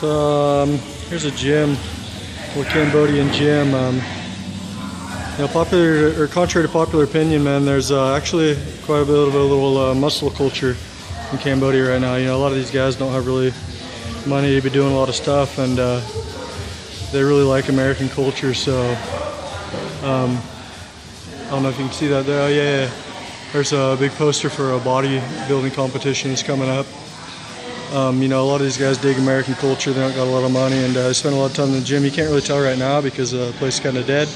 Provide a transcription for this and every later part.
So here's a gym, a little Cambodian gym. You know, contrary to popular opinion, man, there's actually quite a bit of a little muscle culture in Cambodia right now. You know, a lot of these guys don't have really money to be doing a lot of stuff, and they really like American culture. So I don't know if you can see that there. Oh, yeah. There's a big poster for a bodybuilding competition that's coming up. You know, a lot of these guys dig American culture. They don't got a lot of money, and they spend a lot of time in the gym. You can't really tell right now because the place is kind of dead.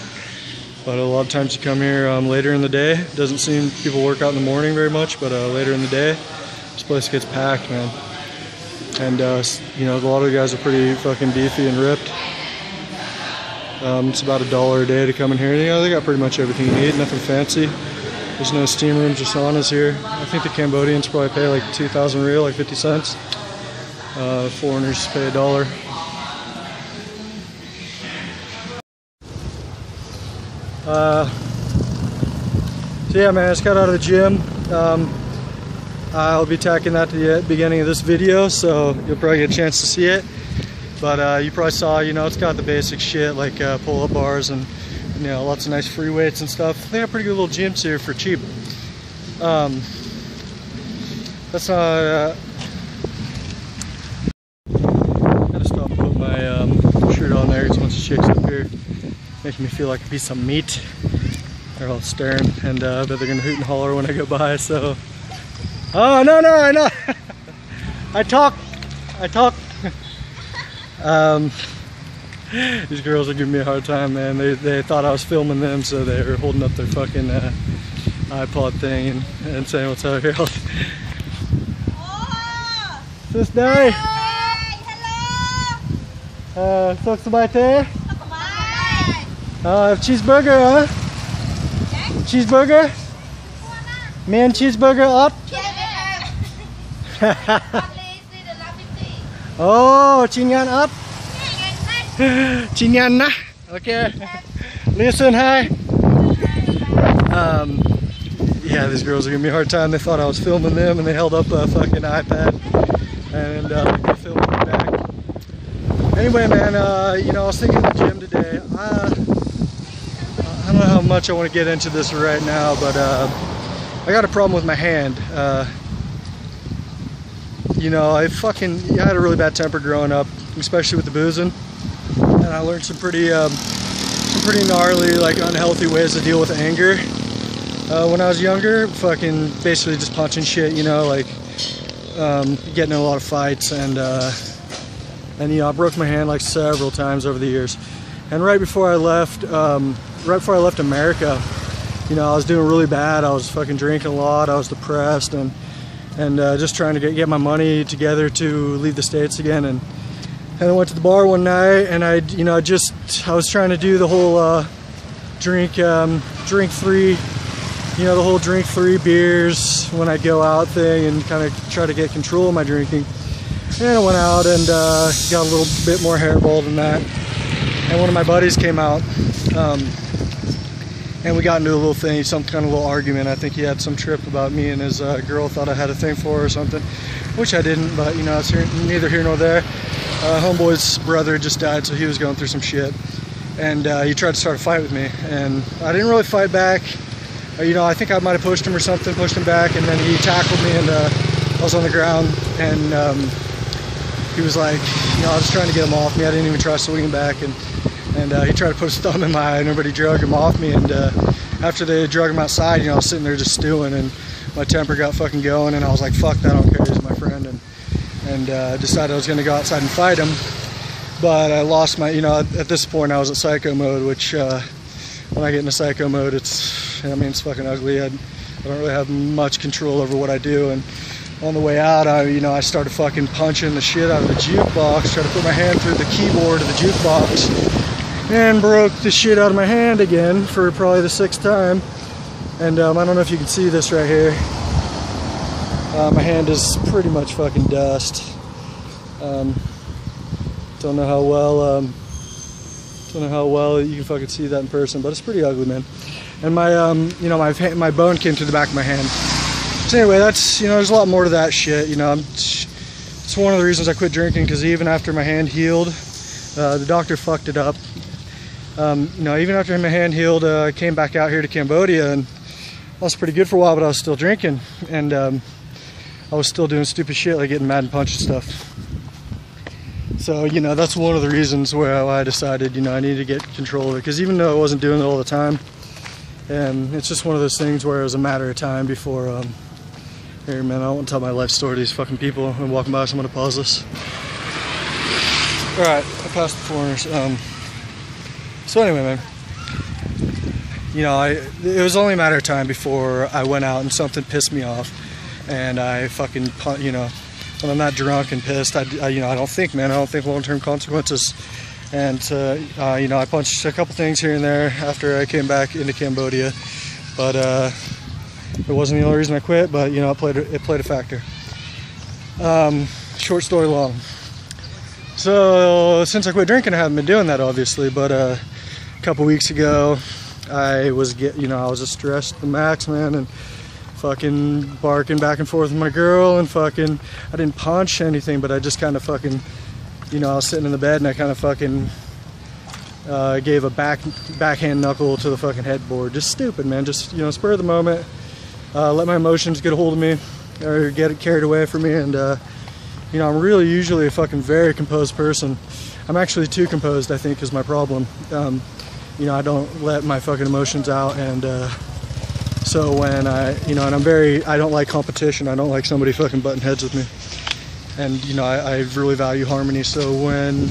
But a lot of times you come here later in the day. It doesn't seem people work out in the morning very much, but later in the day, this place gets packed, man. And you know, a lot of the guys are pretty fucking beefy and ripped. It's about $1 a day to come in here. You know, they got pretty much everything you need. Nothing fancy. There's no steam rooms or saunas here. I think the Cambodians probably pay like 2,000 real, like 50 cents. Foreigners pay $1. So yeah, man, I just got out of the gym. I'll be tacking that to the beginning of this video, so you'll probably get a chance to see it. But you probably saw, you know, it's got the basic shit like pull-up bars and, you know, lots of nice free weights and stuff. They have pretty good little gyms here for cheap. That's not. Gotta stop and put my shirt on there because once the chicks up here, making me feel like a piece of meat. They're all staring, and I bet they're gonna hoot and holler when I go by. So, oh no, I know. I talk. These girls are giving me a hard time, man. They thought I was filming them, so they were holding up their fucking iPod thing and saying what's up here. Sis Day. Hello. Sok sabate. Cheeseburger, huh? Cheeseburger? Man, cheeseburger up? Oh, chinyan up? Chinyan na? Okay. Listen, hi. Yeah, these girls are giving me a hard time. They thought I was filming them, and they held up a fucking iPad and they filmed me back. Anyway, man, you know, I was thinking of the gym today. I don't know how much I want to get into this right now, but I got a problem with my hand. You know, I had a really bad temper growing up, especially with the boozing, and I learned some pretty gnarly, like unhealthy ways to deal with anger. When I was younger, basically just punching shit, you know, like getting in a lot of fights, and you know, I broke my hand like several times over the years. And right before I left America, you know, I was doing really bad. I was fucking drinking a lot. I was depressed and just trying to get my money together to leave the States again. And I went to the bar one night, and I was trying to do the whole drink free, you know, the whole drink free beers when I go out thing, and kind of try to get control of my drinking. And I went out and got a little bit more hairball than that. And one of my buddies came out, and we got into a little thing, some kind of little argument. I think he had some trip about me and his girl thought I had a thing for her or something, which I didn't, but you know, it's neither here nor there. Homeboy's brother just died, so he was going through some shit, and he tried to start a fight with me, and I didn't really fight back. You know, I think I might have pushed him or something, pushed him back, and then he tackled me, and I was on the ground, and he was like, you know, I was trying to get him off me. I didn't even try swinging back, and he tried to put his thumb in my eye, and everybody drug him off me. And after they drug him outside, you know, I was sitting there just stewing, and my temper got fucking going, and I was like, fuck that, I don't care, he's my friend, and decided I was going to go outside and fight him. But I lost my, you know, at this point I was at psycho mode, which when I get into psycho mode, it's fucking ugly. I don't really have much control over what I do. And on the way out, I started fucking punching the shit out of the jukebox, tried to put my hand through the keyboard of the jukebox, and broke the shit out of my hand again for probably the 6th time. And I don't know if you can see this right here. My hand is pretty much fucking dust. Don't know how well you can fucking see that in person, but it's pretty ugly, man. And my bone came through the back of my hand. So anyway, that's, you know, there's a lot more to that shit. You know, it's That's one of the reasons I quit drinking, because even after my hand healed, the doctor fucked it up. You know, even after my hand healed, I came back out here to Cambodia, and I was pretty good for a while, but I was still drinking, and I was still doing stupid shit like getting mad and punching stuff. So, you know, that's one of the reasons where I decided, you know, I need to get control of it, because even though I wasn't doing it all the time, and it's just one of those things where it was a matter of time before, here, man, I don't want to tell my life story to these fucking people. I'm walking by, so I'm going to pause this. Alright, I passed the foreigners. So anyway, man, you know, it was only a matter of time before I went out and something pissed me off, and I fucking, you know, when I'm not drunk and pissed, you know, I don't think long-term consequences. And you know, I punched a couple things here and there after I came back into Cambodia, but it wasn't the only reason I quit. But you know, it played a factor. Short story long. So since I quit drinking, I haven't been doing that, obviously. But a couple weeks ago, I was just stressed to the max, man, and fucking barking back and forth with my girl, and fucking, I didn't punch anything, but I just kind of fucking, you know, I was sitting in the bed and I kind of fucking gave a backhand knuckle to the fucking headboard. Just stupid, man. Just, you know, spur of the moment. Let my emotions get a hold of me, or get it carried away from me. And you know, I'm really usually a fucking very composed person. I'm actually too composed, I think, is my problem. You know, I don't let my fucking emotions out, and so when you know, and I don't like competition. I don't like somebody fucking butting heads with me. And you know, I really value harmony. So when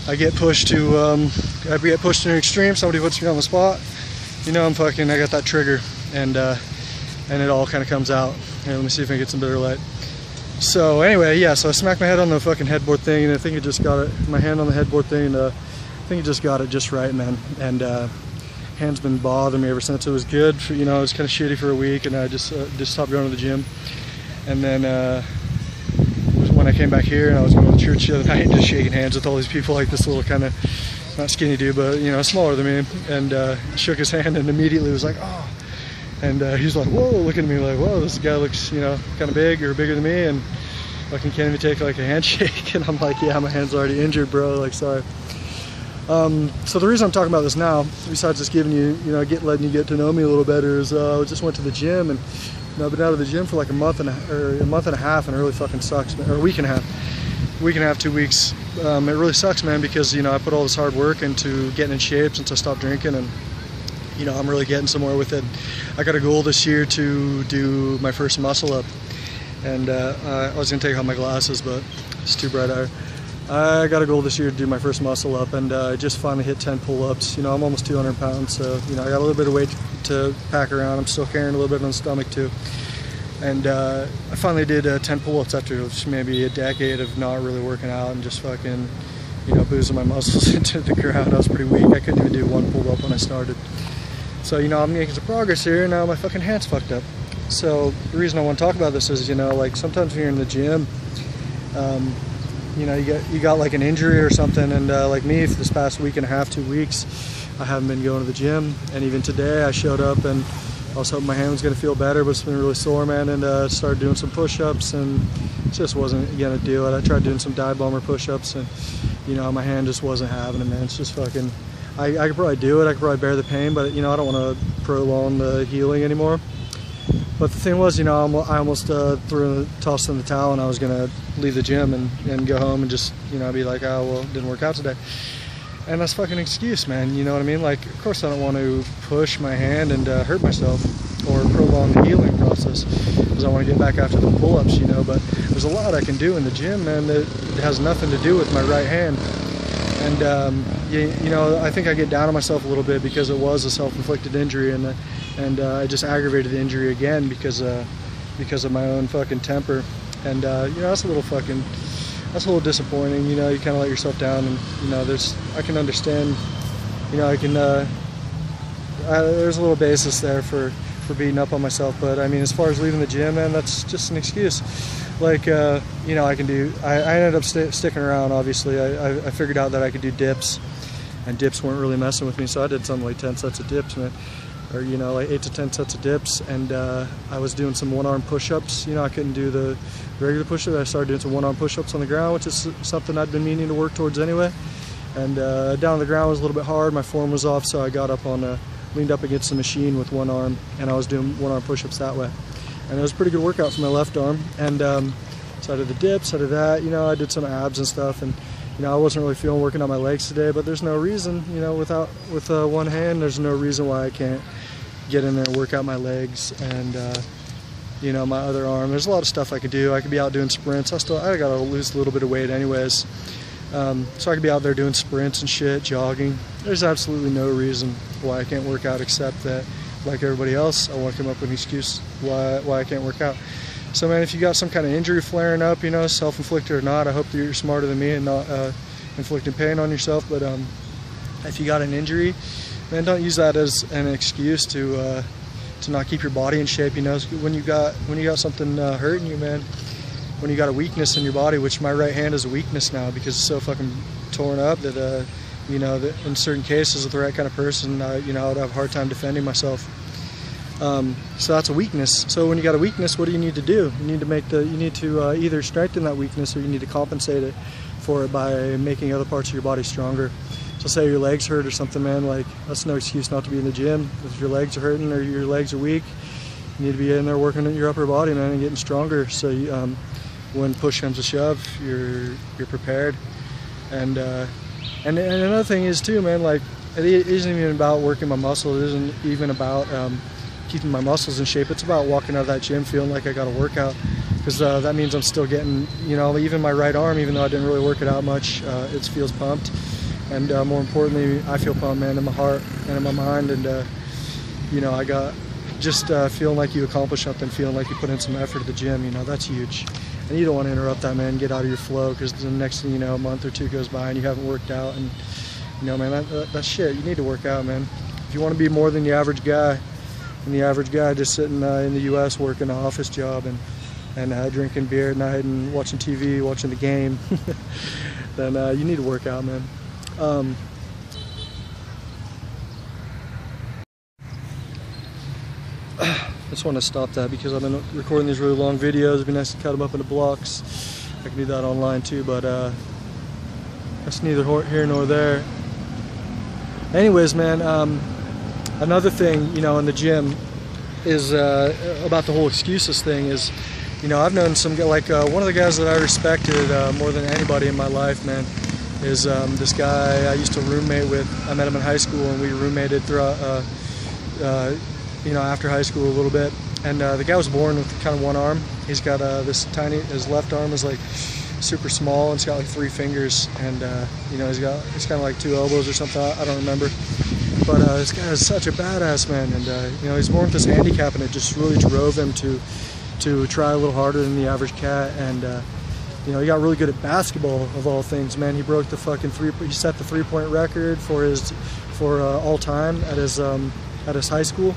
I get pushed to an extreme, somebody puts me on the spot, you know, I got that trigger, and it all kind of comes out. Here, let me see if I can get some better light. So anyway, yeah, so I smacked my head on the fucking headboard thing, and I think it just got it, my hand on the headboard thing, and I think it just got it just right, man. And hand's been bothering me ever since. It was good for, you know, it was kind of shitty for a week, and I just stopped going to the gym. And then when I came back here, and I was going to church the other night, just shaking hands with all these people, like this little kind of, not skinny dude, but you know, smaller than me, and shook his hand, and immediately was like, oh. And he's like, whoa, looking at me like, whoa, this guy looks, you know, kind of big, or bigger than me, and fucking can't even take like a handshake. And I'm like, yeah, my hand's already injured, bro, like, sorry. So the reason I'm talking about this now, besides just giving you, you know, letting you get to know me a little better, is I just went to the gym, and you know, I've been out of the gym for like a month and a half, and it really fucking sucks, or a week and a half, 2 weeks. It really sucks, man, because, you know, I put all this hard work into getting in shape since I stopped drinking, and you know, I'm really getting somewhere with it. I got a goal this year to do my first muscle up, and I was gonna take off my glasses, but it's too bright out. I got a goal this year to do my first muscle up, and I just finally hit 10 pull-ups. You know, I'm almost 200 pounds, so you know, I got a little bit of weight to pack around. I'm still carrying a little bit on the stomach too. And I finally did 10 pull-ups after maybe a decade of not really working out and just fucking, you know, boozing my muscles into the ground. I was pretty weak. I couldn't even do one pull-up when I started. So, you know, I'm making some progress here, and now my fucking hand's fucked up. So the reason I want to talk about this is, you know, like sometimes when you're in the gym, you know, you got like an injury or something, and like me, for this past week and a half, 2 weeks, I haven't been going to the gym. And even today I showed up, and I was hoping my hand was going to feel better, but it's been really sore, man, and started doing some push-ups, and it just wasn't going to do it. I tried doing some dive bomber push-ups, and you know, my hand just wasn't having it, man. It's just fucking, I could probably do it, I could probably bear the pain, but you know, I don't want to prolong the healing anymore. But the thing was, you know, I almost tossed in the towel, and I was gonna leave the gym and go home and just, you know, be like, oh well, it didn't work out today. And that's fucking excuse, man, you know what I mean? Like, of course I don't want to push my hand and hurt myself or prolong the healing process, because I want to get back after the pull-ups, you know. But there's a lot I can do in the gym, man, that has nothing to do with my right hand. And you know, I think I get down on myself a little bit because it was a self-inflicted injury, and I just aggravated the injury again because of my own fucking temper. And you know, that's a little disappointing. You know, you kind of let yourself down, and you know, I can understand. You know, there's a little basis there for beating up on myself. But I mean, as far as leaving the gym, man, that's just an excuse. Like, you know, I ended up sticking around, obviously. I figured out that I could do dips, and dips weren't really messing with me, so I did something like 10 sets of dips, man. or like 8 to 10 sets of dips, and I was doing some one-arm push-ups. I couldn't do the regular push-ups. I started doing some one-arm push-ups on the ground, which is something I'd been meaning to work towards anyway. And down on the ground was a little bit hard. My form was off, so I got up on leaned up against the machine with one arm, and I was doing one-arm push-ups that way. And it was a pretty good workout for my left arm. And so I did the dips, I did that. I did some abs and stuff, and I wasn't really feeling working on my legs today. But there's no reason, with one hand, there's no reason why I can't get in there and work out my legs and my other arm. There's a lot of stuff I could do. I could be out doing sprints. I gotta lose a little bit of weight anyways. So I could be out there doing sprints and shit, jogging. There's absolutely no reason why I can't work out, except that, like everybody else, I want to come up with an excuse why I can't work out. So man, if you got some kind of injury flaring up, self-inflicted or not, I hope that you're smarter than me and not inflicting pain on yourself. But if you got an injury, man, don't use that as an excuse to not keep your body in shape. When you got something hurting you, man, when you got a weakness in your body, which my right hand is a weakness now because it's so fucking torn up that that in certain cases with the right kind of person, I would have a hard time defending myself. So that's a weakness. So when you got a weakness, what do you need to do? You need to either strengthen that weakness, or you need to compensate it for it by making other parts of your body stronger. So say your legs hurt or something, man, like that's no excuse not to be in the gym. If your legs are hurting or your legs are weak, you need to be in there working at your upper body, man, and getting stronger. So you, when push comes to shove, you're prepared. And another thing is too, man, like it isn't even about working my muscle. It isn't even about keeping my muscles in shape. It's about walking out of that gym feeling like I got a workout, because that means I'm still getting, even my right arm, even though I didn't really work it out much, it feels pumped. And more importantly, I feel pumped, man, in my heart and in my mind. And I got just feeling like you accomplished something, feeling like you put in some effort at the gym. That's huge. And you don't want to interrupt that, man. Get out of your flow, because the next thing you know, a month or two goes by and you haven't worked out. And man, that's shit. You need to work out, man. If you want to be more than the average guy, and the average guy just sitting in the U.S. working an office job and drinking beer at night and watching TV, watching the game, then you need to work out, man. I just want to stop that because I've been recording these really long videos. It'd be nice to cut them up into blocks. I can do that online too, but that's neither here nor there. Anyways, man, another thing, in the gym is about the whole excuses thing is, I've known some, like one of the guys that I respected more than anybody in my life, man, is this guy I used to roommate with. I met him in high school, and we roommated throughout, after high school a little bit. And the guy was born with kind of one arm. He's got this tiny, his left arm is like super small, and it's got like 3 fingers, and he's kind of like 2 elbows or something. I don't remember. But this guy is such a badass, man, and he's born with this handicap, and it just really drove him to try a little harder than the average cat. And he got really good at basketball, of all things, man. He broke the fucking he set the 3-point record for all time at his high school.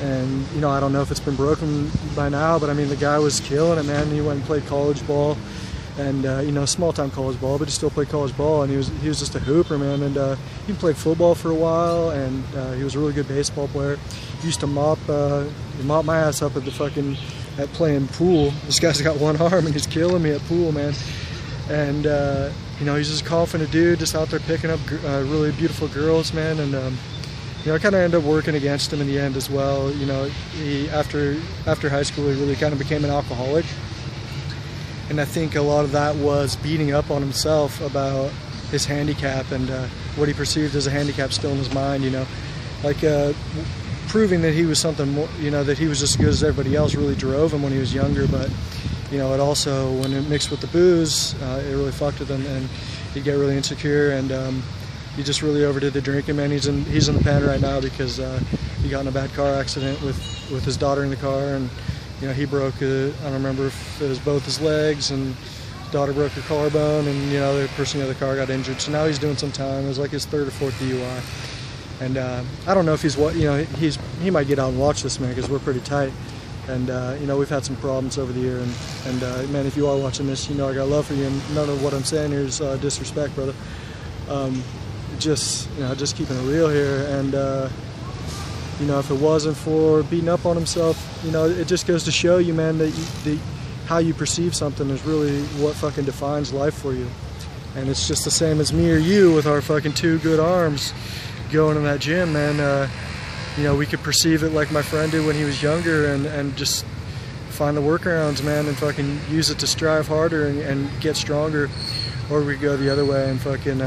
And I don't know if it's been broken by now, but I mean, the guy was killing it, man. He went and played college ball, and small-time college ball, but he still played college ball, and he was just a hooper, man. And he played football for a while, and he was a really good baseball player. He used to mop my ass up at playing pool. This guy's got one arm, and he's killing me at pool, man. And he's just a confident dude, just out there picking up really beautiful girls, man. And I kind of ended up working against him in the end as well. He after high school, he really kind of became an alcoholic. And I think a lot of that was beating up on himself about his handicap and what he perceived as a handicap still in his mind, like proving that he was something more, that he was just as good as everybody else really drove him when he was younger. But, it also, when it mixed with the booze, it really fucked with him, and he'd get really insecure, and he just really overdid the drinking, man. He's in the pen right now because he got in a bad car accident with his daughter in the car, and he broke I don't remember if it was both his legs, and his daughter broke her collarbone, and the person in the car got injured. So now he's doing some time. It was like his 3rd or 4th DUI, and I don't know if he might get out and watch this, man, because we're pretty tight, and we've had some problems over the year, and man, if you are watching this, I got love for you, and none of what I'm saying here is disrespect, brother. Just keeping it real here, and you know, if it wasn't for beating up on himself, you know, it just goes to show you, man, that how you perceive something is really what fucking defines life for you. And it's just the same as me or you with our fucking 2 good arms going in that gym, man. You know, we could perceive it like my friend did when he was younger, and just find the workarounds, man, and fucking use it to strive harder and get stronger. Or we go the other way and fucking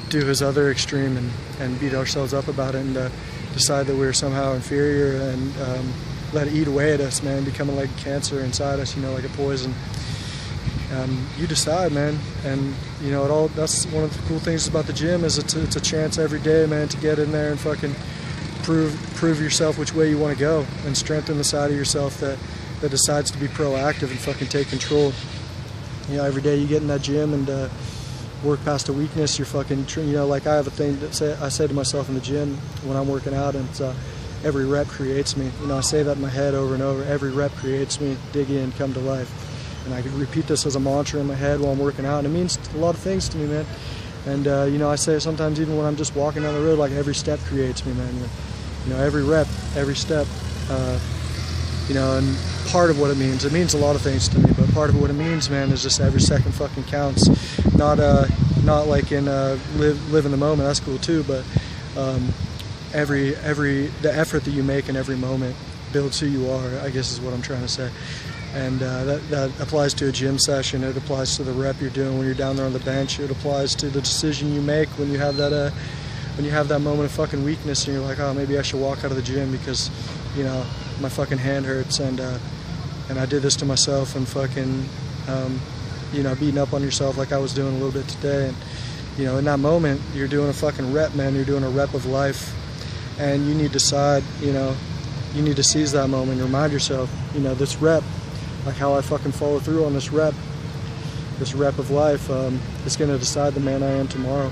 do his other extreme and beat ourselves up about it, and decide that we're somehow inferior, and let it eat away at us, man, becoming like cancer inside us, you know, like a poison. You decide, man. And you know, that's one of the cool things about the gym, is it's a chance every day, man, to get in there and fucking prove yourself which way you want to go, and strengthen the side of yourself that decides to be proactive and fucking take control. You know, every day you get in that gym and work past a weakness, you're fucking, you know, like I have a thing that I say to myself in the gym when I'm working out, and it's every rep creates me. You know, I say that in my head over and over. Every rep creates me. Dig in, come to life. And I can repeat this as a mantra in my head while I'm working out, and it means a lot of things to me, man. And you know, I say it sometimes even when I'm just walking down the road, like every step creates me, man. You know, every rep, every step. You know, and part of what it means a lot of things to me, but part of what it means, man, is just every second fucking counts. Not like in live in the moment, that's cool too, but the effort that you make in every moment builds who you are, I guess is what I'm trying to say. And that applies to a gym session. It applies to the rep you're doing when you're down there on the bench. It applies to the decision you make when you have that moment of fucking weakness, and you're like, oh, maybe I should walk out of the gym because, you know, my fucking hand hurts, and I did this to myself, and fucking you know, beating up on yourself like I was doing a little bit today. And you know, in that moment, you're doing a fucking rep, man. You're doing a rep of life, and you need to decide, you know, you need to seize that moment and remind yourself, you know, this rep, like how I fucking follow through on this rep of life, is going to decide the man I am tomorrow.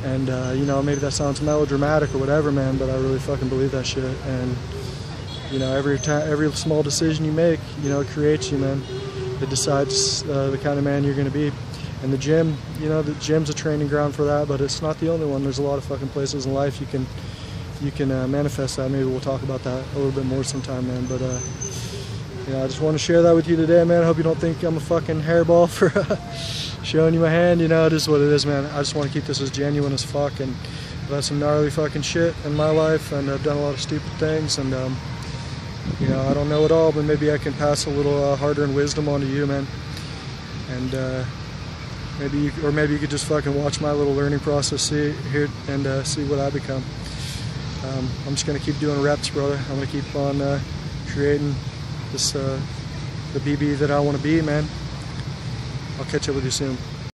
And you know, maybe that sounds melodramatic or whatever, man, but I really fucking believe that shit. And you know, every small decision you make, you know, it creates you, man. It decides the kind of man you're going to be. And the gym, you know, the gym's a training ground for that, but it's not the only one. There's a lot of fucking places in life you can manifest that. Maybe we'll talk about that a little bit more sometime, man. But you know, I just want to share that with you today, man. I hope you don't think I'm a fucking hairball for showing you my hand. You know, it is what it is, man. I just want to keep this as genuine as fuck. And I've had some gnarly fucking shit in my life, and I've done a lot of stupid things, and you know, I don't know it all, but maybe I can pass a little hard-earned wisdom on to you, man. And maybe you could just fucking watch my little learning process here and see what I become. I'm just gonna keep doing reps, brother. I'm gonna keep on creating this the BB that I want to be, man. I'll catch up with you soon.